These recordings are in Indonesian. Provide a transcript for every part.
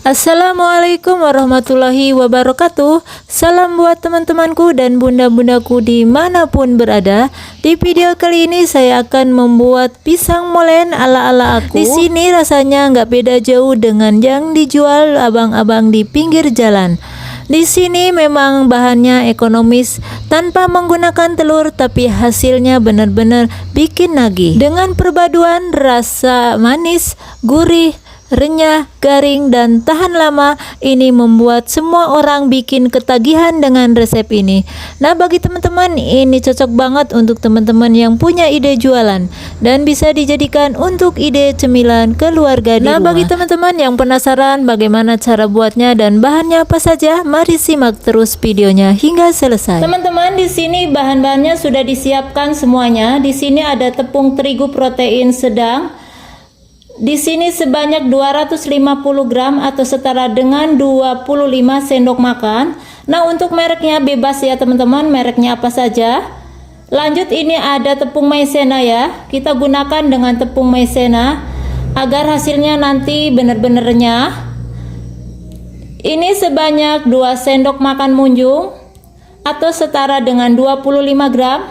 Assalamualaikum warahmatullahi wabarakatuh. Salam buat teman-temanku dan bunda-bundaku dimanapun berada. Di video kali ini saya akan membuat pisang molen ala-ala aku. Di sini rasanya nggak beda jauh dengan yang dijual abang-abang di pinggir jalan. Di sini memang bahannya ekonomis tanpa menggunakan telur, tapi hasilnya benar-benar bikin nagih. Dengan perpaduan rasa manis, gurih, renyah, garing, dan tahan lama, ini membuat semua orang bikin ketagihan dengan resep ini. Nah, bagi teman-teman, ini cocok banget untuk teman-teman yang punya ide jualan dan bisa dijadikan untuk ide cemilan keluarga di rumah. Nah, bagi teman-teman yang penasaran bagaimana cara buatnya dan bahannya apa saja, mari simak terus videonya hingga selesai. Teman-teman, di sini bahan-bahannya sudah disiapkan semuanya. Di sini ada tepung terigu protein sedang. Di sini sebanyak 250 gram atau setara dengan 25 sendok makan. Nah, untuk mereknya bebas ya teman-teman, mereknya apa saja. Lanjut, ini ada tepung maizena ya. Kita gunakan dengan tepung maizena agar hasilnya nanti benar-benar renyah. Ini sebanyak 2 sendok makan munjung atau setara dengan 25 gram.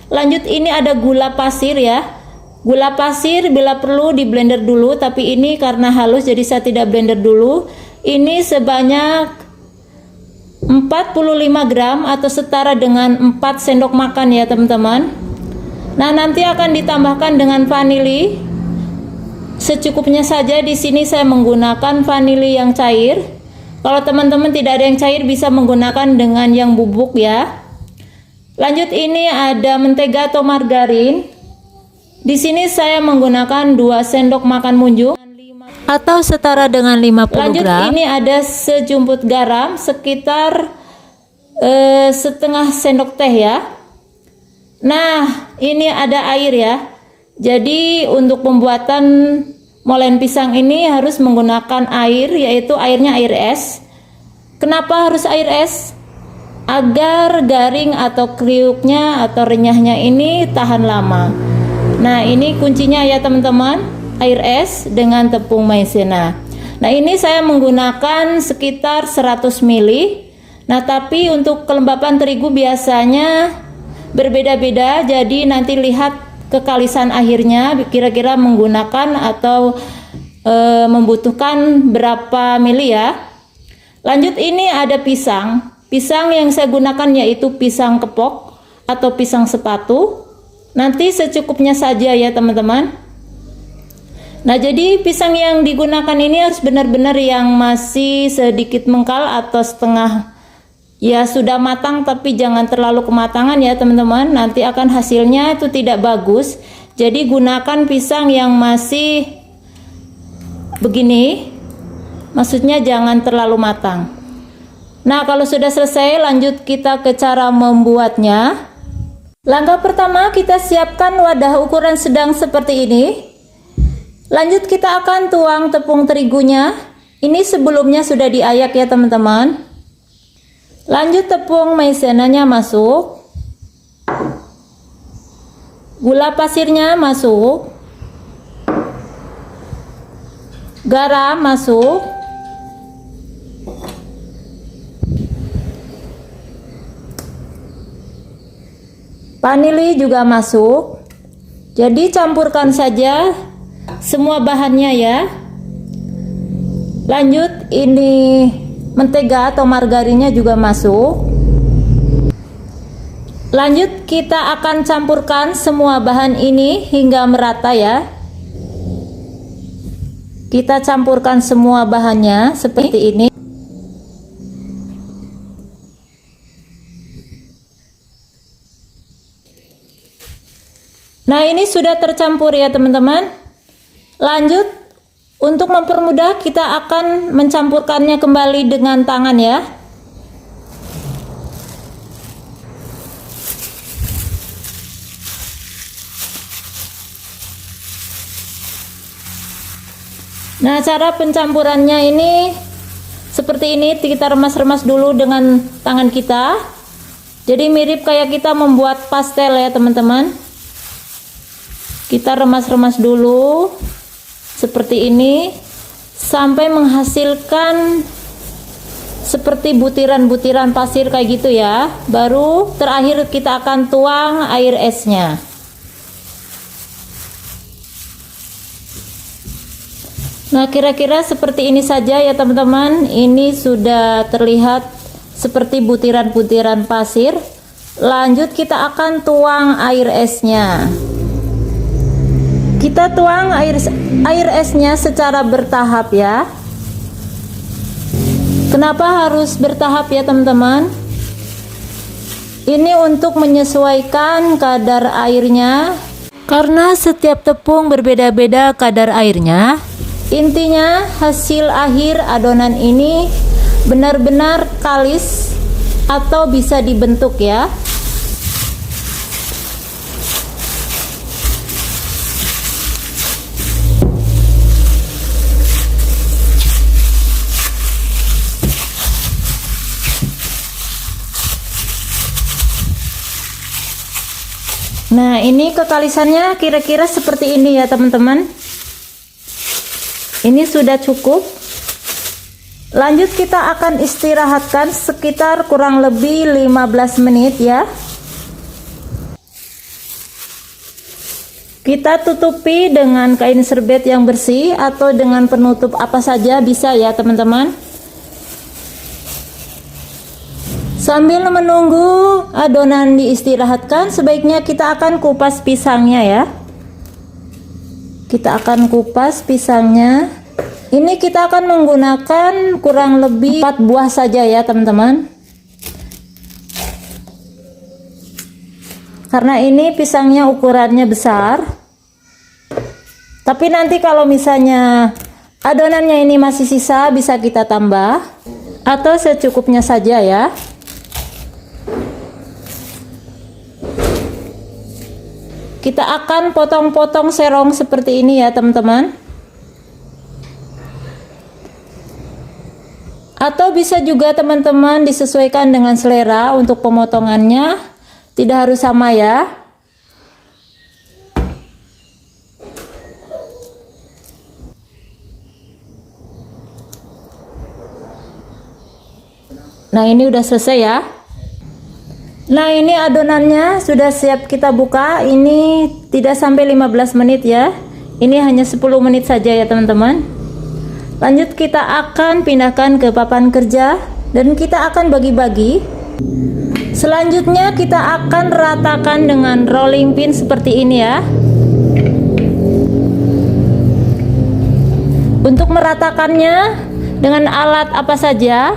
Lanjut, ini ada gula pasir ya. Gula pasir bila perlu di blender dulu, tapi ini karena halus jadi saya tidak blender dulu. Ini sebanyak 45 gram atau setara dengan 4 sendok makan ya teman-teman. Nah, nanti akan ditambahkan dengan vanili secukupnya saja. Di sini saya menggunakan vanili yang cair. Kalau teman-teman tidak ada yang cair, bisa menggunakan dengan yang bubuk ya. Lanjut, ini ada mentega atau margarin. Di sini saya menggunakan 2 sendok makan munjung atau setara dengan 50 Lanjut, gram. Ini ada sejumput garam sekitar setengah sendok teh ya. Nah, ini ada air ya. Jadi untuk pembuatan molen pisang ini harus menggunakan air, yaitu airnya air es. Kenapa harus air es? Agar garing atau kriuknya atau renyahnya ini tahan lama. Nah, ini kuncinya ya teman-teman, air es dengan tepung maizena. Nah, ini saya menggunakan sekitar 100 ml. Nah, tapi untuk kelembapan terigu biasanya berbeda-beda, jadi nanti lihat kekalisan akhirnya kira-kira menggunakan atau membutuhkan berapa mili ya. Lanjut, ini ada pisang. Pisang yang saya gunakan yaitu pisang kepok atau pisang sepatu. Nanti secukupnya saja ya teman-teman. Nah, jadi pisang yang digunakan ini harus benar-benar yang masih sedikit mengkal atau setengah ya sudah matang, tapi jangan terlalu kematangan ya teman-teman. Nanti akan hasilnya itu tidak bagus. Jadi gunakan pisang yang masih begini, maksudnya jangan terlalu matang. Nah, kalau sudah selesai, lanjut kita ke cara membuatnya. Langkah pertama, kita siapkan wadah ukuran sedang seperti ini. Lanjut, kita akan tuang tepung terigunya. Ini sebelumnya sudah diayak ya teman-teman. Lanjut, tepung maizenanya masuk. Gula pasirnya masuk. Garam masuk. Vanili juga masuk. Jadi campurkan saja semua bahannya ya. Lanjut, ini mentega atau margarinnya juga masuk. Lanjut, kita akan campurkan semua bahan ini hingga merata ya. Kita campurkan semua bahannya seperti ini. Nah, ini sudah tercampur ya teman-teman. Lanjut, untuk mempermudah kita akan mencampurkannya kembali dengan tangan ya. Nah, cara pencampurannya ini seperti ini, kita remas-remas dulu dengan tangan kita. Jadi mirip kayak kita membuat pastel ya teman-teman. Kita remas-remas dulu seperti ini. sampai menghasilkan seperti butiran-butiran pasir kayak gitu ya. Baru terakhir kita akan tuang air esnya. Nah, kira-kira seperti ini saja ya teman-teman. Ini sudah terlihat seperti butiran-butiran pasir. Lanjut kita akan tuang air esnya. Kita tuang air esnya secara bertahap ya. Kenapa harus bertahap ya teman-teman? Ini untuk menyesuaikan kadar airnya, karena setiap tepung berbeda-beda kadar airnya. Intinya hasil akhir adonan ini benar-benar kalis atau bisa dibentuk ya. Nah, ini kekalisannya kira-kira seperti ini ya teman-teman. Ini sudah cukup. Lanjut kita akan istirahatkan sekitar kurang lebih 15 menit ya. Kita tutupi dengan kain serbet yang bersih atau dengan penutup apa saja bisa ya teman-teman. Sambil menunggu adonan diistirahatkan, sebaiknya kita akan kupas pisangnya ya. Kita akan kupas pisangnya. Ini kita akan menggunakan kurang lebih 4 buah saja ya teman-teman. Karena ini pisangnya ukurannya besar. Tapi nanti kalau misalnya adonannya ini masih sisa, bisa kita tambah atau secukupnya saja ya. Kita akan potong-potong serong seperti ini ya teman-teman. Atau bisa juga teman-teman disesuaikan dengan selera untuk pemotongannya. Tidak harus sama ya. Nah, ini udah selesai ya. Nah, ini adonannya sudah siap kita buka. Ini tidak sampai 15 menit ya. Ini hanya 10 menit saja ya teman-teman. Lanjut kita akan pindahkan ke papan kerja dan kita akan bagi-bagi. Selanjutnya kita akan ratakan dengan rolling pin seperti ini ya. Untuk meratakannya dengan alat apa saja,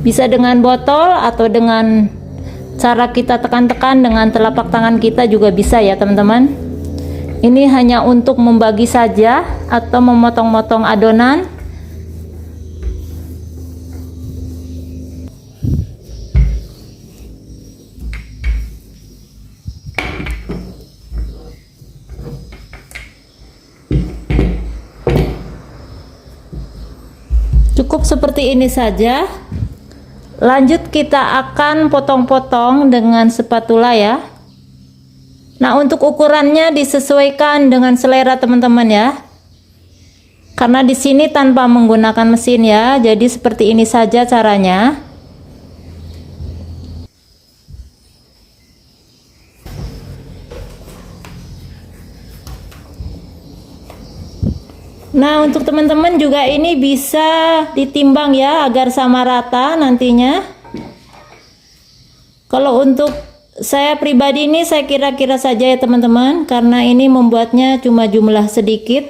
bisa dengan botol atau dengan cara kita tekan-tekan dengan telapak tangan kita juga bisa ya teman-teman. Ini hanya untuk membagi saja atau memotong-motong adonan. Cukup seperti ini saja. Lanjut kita akan potong-potong dengan spatula ya. Nah, untuk ukurannya disesuaikan dengan selera teman-teman ya. Karena di sini tanpa menggunakan mesin ya. Jadi seperti ini saja caranya. Nah, untuk teman-teman juga ini bisa ditimbang ya agar sama rata nantinya. Kalau untuk saya pribadi ini saya kira-kira saja ya teman-teman, karena ini membuatnya cuma jumlah sedikit.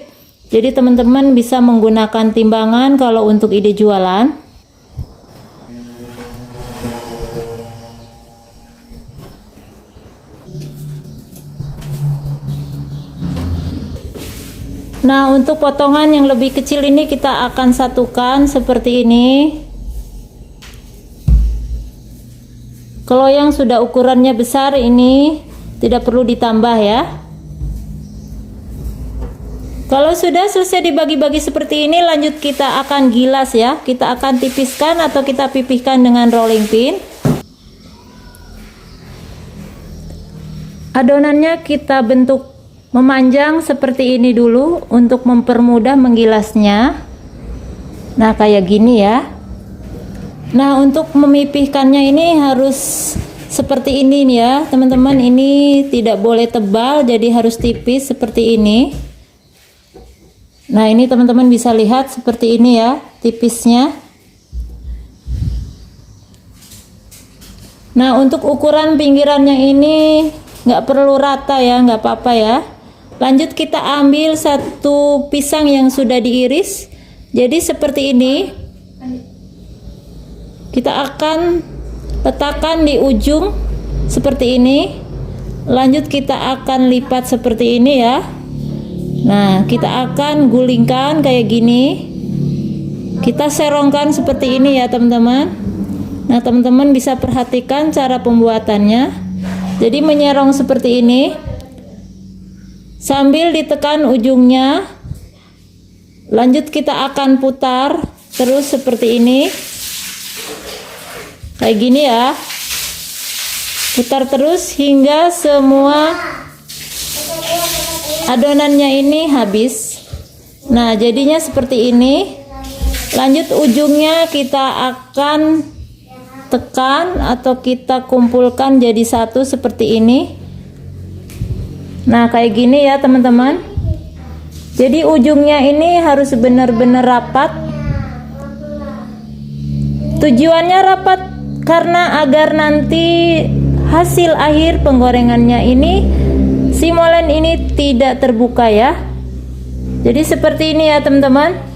Jadi teman-teman bisa menggunakan timbangan kalau untuk ide jualan. Nah, untuk potongan yang lebih kecil ini kita akan satukan seperti ini. Kalau yang sudah ukurannya besar ini tidak perlu ditambah ya. Kalau sudah selesai dibagi-bagi seperti ini, lanjut kita akan gilas ya. Kita akan tipiskan atau kita pipihkan dengan rolling pin. Adonannya kita bentuk memanjang seperti ini dulu untuk mempermudah menggilasnya. Nah, kayak gini ya. Nah, untuk memipihkannya ini harus seperti ini nih ya, teman-teman. Ini tidak boleh tebal, jadi harus tipis seperti ini. Nah, ini teman-teman bisa lihat seperti ini ya, tipisnya. Nah, untuk ukuran pinggirannya ini nggak perlu rata ya, nggak apa-apa ya. Lanjut kita ambil satu pisang yang sudah diiris. Jadi seperti ini. Kita akan letakkan di ujung seperti ini. Lanjut kita akan lipat seperti ini ya. Nah, kita akan gulingkan kayak gini. Kita serongkan seperti ini ya, teman-teman. Nah, teman-teman bisa perhatikan cara pembuatannya. Jadi menyerong seperti ini. Sambil ditekan ujungnya. Lanjut kita akan putar terus seperti ini. Kayak gini ya. Putar terus hingga semua adonannya ini habis. Nah, jadinya seperti ini. Lanjut ujungnya kita akan tekan atau kita kumpulkan jadi satu seperti ini. Nah, kayak gini ya, teman-teman. Jadi ujungnya ini harus benar-benar rapat. Tujuannya rapat karena agar nanti hasil akhir penggorengannya ini, si molen ini tidak terbuka ya. Jadi seperti ini ya, teman-teman.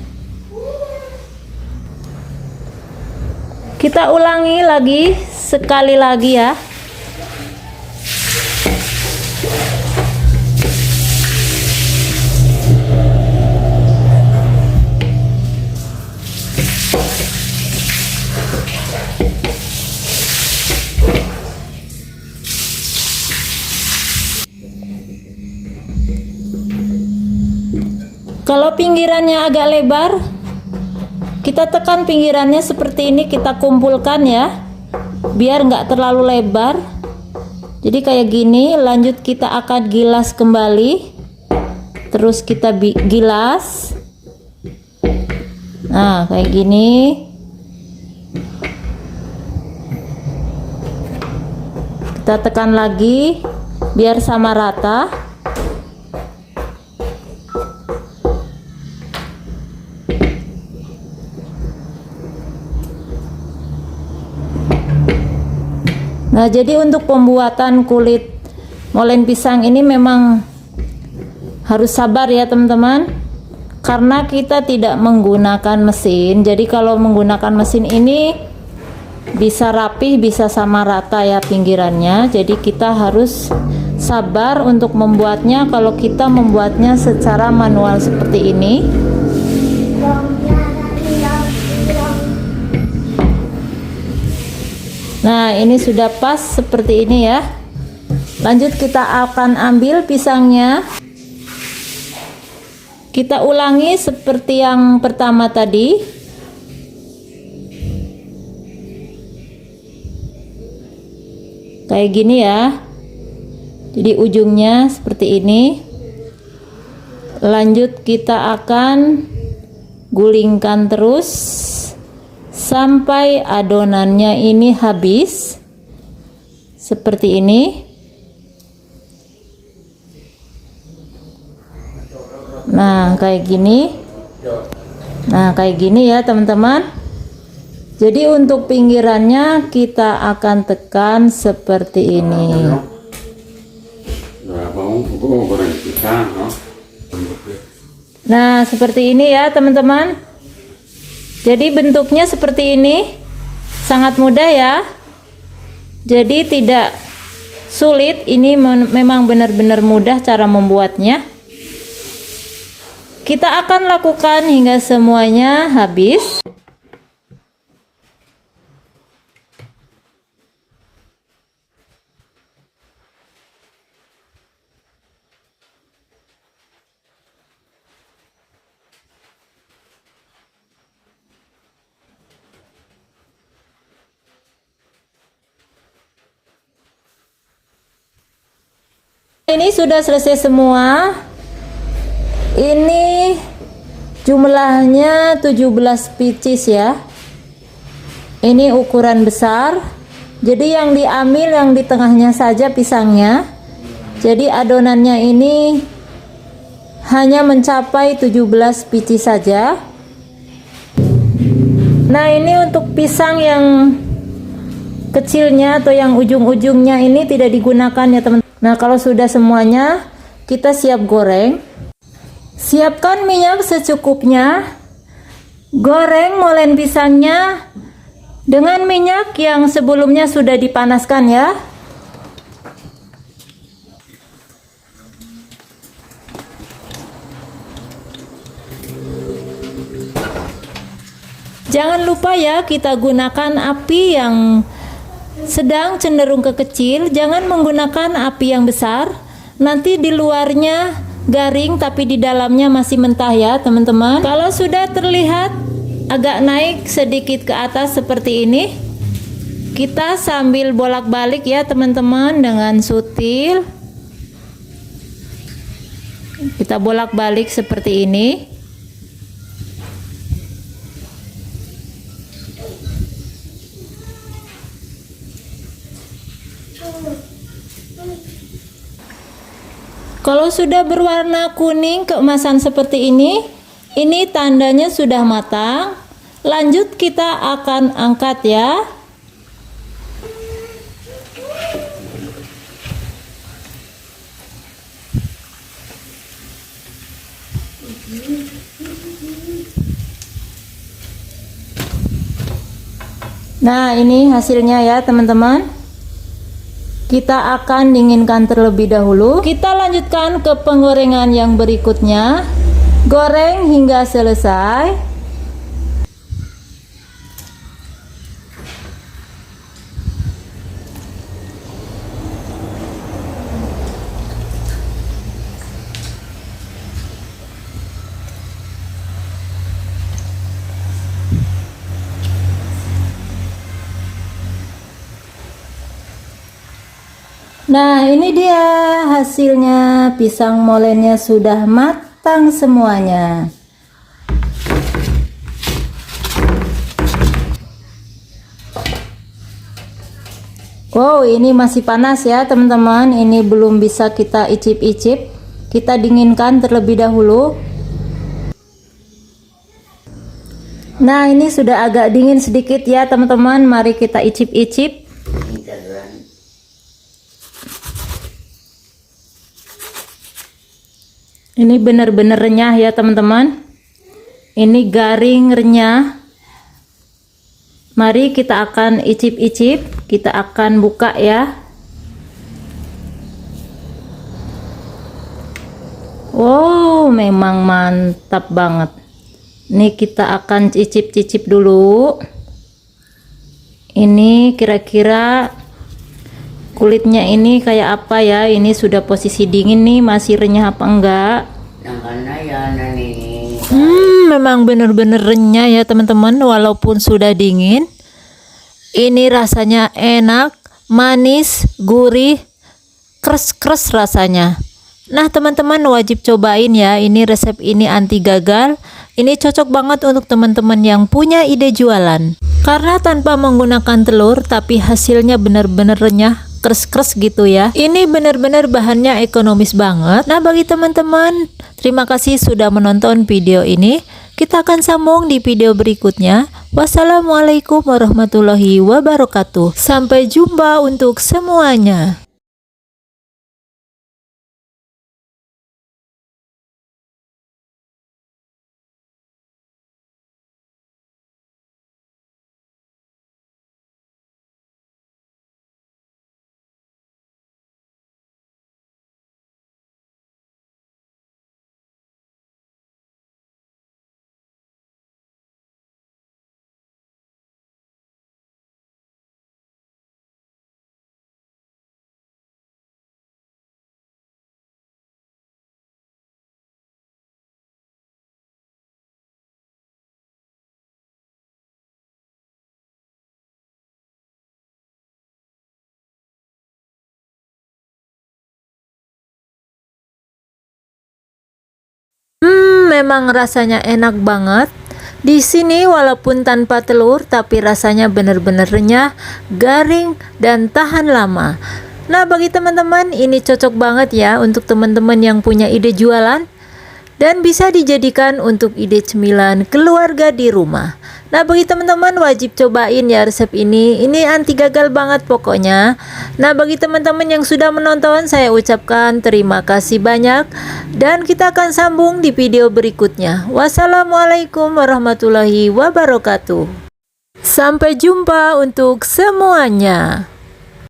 Kita ulangi lagi sekali lagi ya. Kalau pinggirannya agak lebar, kita tekan pinggirannya seperti ini, kita kumpulkan ya, biar nggak terlalu lebar. Jadi kayak gini. Lanjut kita akan gilas kembali, terus kita gilas. Nah, kayak gini. Kita tekan lagi biar sama rata. Nah, jadi untuk pembuatan kulit molen pisang ini memang harus sabar ya, teman-teman. Karena kita tidak menggunakan mesin. Jadi kalau menggunakan mesin ini bisa rapih, bisa sama rata ya pinggirannya. Jadi kita harus sabar untuk membuatnya. Kalau kita membuatnya secara manual seperti ini. Nah, ini sudah pas seperti ini ya. Lanjut kita akan ambil pisangnya. Kita ulangi seperti yang pertama tadi. Kayak gini ya. Jadi ujungnya seperti ini. Lanjut kita akan gulingkan terus sampai adonannya ini habis seperti ini. Nah, kayak gini. Nah, kayak gini ya, teman-teman. Jadi untuk pinggirannya kita akan tekan seperti ini. Nah, seperti ini ya, teman-teman. Jadi bentuknya seperti ini, sangat mudah ya. Jadi tidak sulit, ini memang benar-benar mudah cara membuatnya. Kita akan lakukan hingga semuanya habis. Ini sudah selesai semua. Ini Jumlahnya 17 pieces ya. Ini ukuran besar. Jadi yang diambil yang di tengahnya saja pisangnya. Jadi adonannya ini hanya mencapai 17 pieces saja. Nah, ini untuk pisang yang kecilnya atau yang ujung-ujungnya ini tidak digunakan ya teman. Nah, kalau sudah semuanya, kita siap goreng. Siapkan minyak secukupnya. Goreng molen pisangnya dengan minyak yang sebelumnya sudah dipanaskan ya. Jangan lupa ya, kita gunakan api yang sedang cenderung ke kecil. Jangan menggunakan api yang besar. Nanti di luarnya garing tapi di dalamnya masih mentah ya teman-teman. Kalau sudah terlihat agak naik sedikit ke atas seperti ini, kita sambil bolak-balik ya teman-teman dengan sutil. Kita bolak-balik seperti ini. Kalau sudah berwarna kuning keemasan seperti ini tandanya sudah matang. Lanjut kita akan angkat ya. Nah, ini hasilnya ya teman-teman. Kita akan dinginkan terlebih dahulu. Kita lanjutkan ke penggorengan yang berikutnya. Goreng hingga selesai. Nah, ini dia hasilnya. Pisang molennya sudah matang semuanya. Wow, ini masih panas ya teman-teman. Ini belum bisa kita icip-icip. Kita dinginkan terlebih dahulu. Nah, ini sudah agak dingin sedikit ya teman-teman. Mari kita icip-icip. Ini benar-benar renyah ya teman-teman. Ini garing renyah. Mari kita akan icip-icip. Kita akan buka ya. Wow, memang mantap banget. Ini kita akan cicip-cicip dulu. Ini kira-kira kulitnya ini kayak apa ya? Ini sudah posisi dingin nih, masih renyah apa enggak? Memang benar-benar renyah ya teman-teman, walaupun sudah dingin. Ini rasanya enak, manis, gurih, kres-kres rasanya. Nah teman-teman wajib cobain ya. Ini resep ini anti gagal. Ini cocok banget untuk teman-teman yang punya ide jualan. Karena tanpa menggunakan telur, tapi hasilnya benar-benar renyah, kres-kres gitu ya. Ini benar-benar bahannya ekonomis banget. Nah bagi teman-teman, terima kasih sudah menonton video ini. Kita akan sambung di video berikutnya. Wassalamualaikum warahmatullahi wabarakatuh. Sampai jumpa untuk semuanya. memang rasanya enak banget. Di sini walaupun tanpa telur tapi rasanya benar-benar renyah, garing dan tahan lama. Nah, bagi teman-teman ini cocok banget ya untuk teman-teman yang punya ide jualan dan bisa dijadikan untuk ide cemilan keluarga di rumah. Nah, bagi teman-teman wajib cobain ya resep ini. Ini anti gagal banget pokoknya. Nah, bagi teman-teman yang sudah menonton, saya ucapkan terima kasih banyak dan kita akan sambung di video berikutnya. Wassalamualaikum warahmatullahi wabarakatuh. Sampai jumpa untuk semuanya.